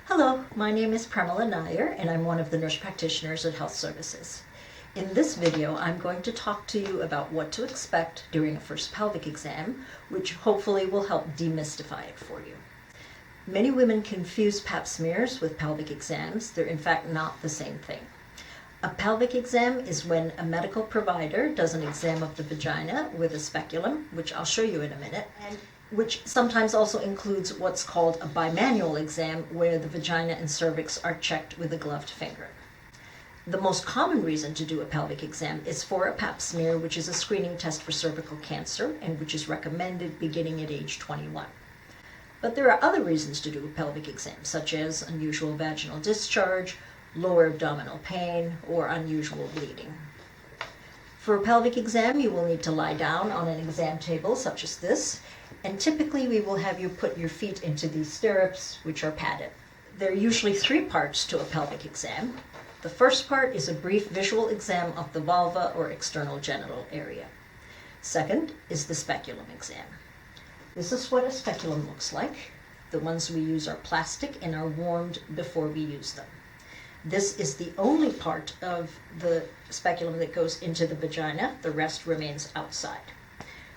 Hello, my name is Pramila Nair and I'm one of the nurse practitioners at Health Services. In this video, I'm going to talk to you about what to expect during a first pelvic exam, which hopefully will help demystify it for you. Many women confuse pap smears with pelvic exams. They're in fact not the same thing. A pelvic exam is when a medical provider does an exam of the vagina with a speculum, which I'll show you in a minute, and which sometimes also includes what's called a bimanual exam, where the vagina and cervix are checked with a gloved finger. The most common reason to do a pelvic exam is for a pap smear, which is a screening test for cervical cancer and which is recommended beginning at age 21. But there are other reasons to do a pelvic exam, such as unusual vaginal discharge, lower abdominal pain, or unusual bleeding. For a pelvic exam, you will need to lie down on an exam table such as this, and typically we will have you put your feet into these stirrups, which are padded. There are usually 3 parts to a pelvic exam. The first part is a brief visual exam of the vulva or external genital area. Second is the speculum exam. This is what a speculum looks like. The ones we use are plastic and are warmed before we use them. This is the only part of the speculum that goes into the vagina. The rest remains outside.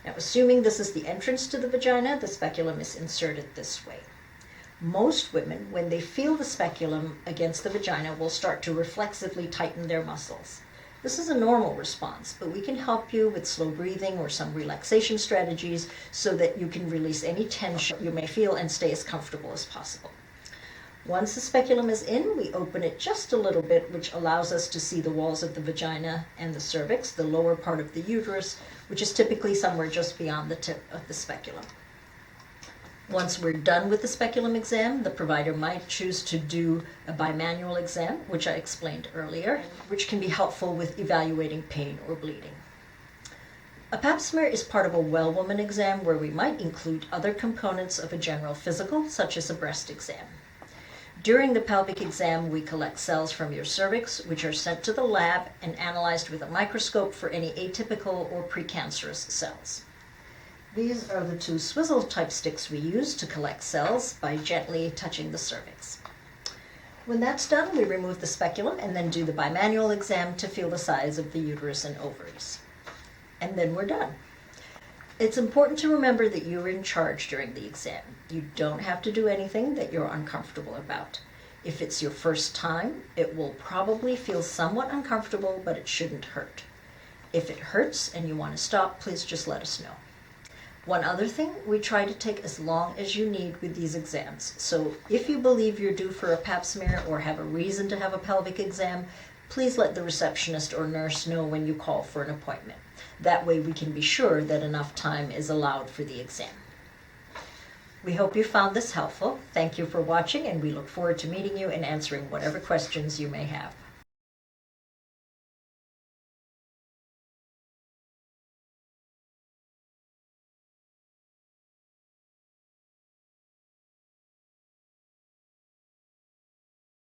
Now, assuming this is the entrance to the vagina, the speculum is inserted this way. Most women, when they feel the speculum against the vagina, will start to reflexively tighten their muscles. This is a normal response, but we can help you with slow breathing or some relaxation strategies so that you can release any tension you may feel and stay as comfortable as possible. Once the speculum is in, we open it just a little bit, which allows us to see the walls of the vagina and the cervix, the lower part of the uterus, which is typically somewhere just beyond the tip of the speculum. Once we're done with the speculum exam, the provider might choose to do a bimanual exam, which I explained earlier, which can be helpful with evaluating pain or bleeding. A pap smear is part of a well-woman exam where we might include other components of a general physical, such as a breast exam. During the pelvic exam, we collect cells from your cervix, which are sent to the lab and analyzed with a microscope for any atypical or precancerous cells. These are the 2 swizzle-type sticks we use to collect cells by gently touching the cervix. When that's done, we remove the speculum and then do the bimanual exam to feel the size of the uterus and ovaries. And then we're done. It's important to remember that you're in charge during the exam. You don't have to do anything that you're uncomfortable about. If it's your first time, it will probably feel somewhat uncomfortable, but it shouldn't hurt. If it hurts and you want to stop, please just let us know. One other thing, we try to take as long as you need with these exams. So if you believe you're due for a pap smear or have a reason to have a pelvic exam, please let the receptionist or nurse know when you call for an appointment. That way we can be sure that enough time is allowed for the exam. We hope you found this helpful. Thank you for watching, and we look forward to meeting you and answering whatever questions you may have.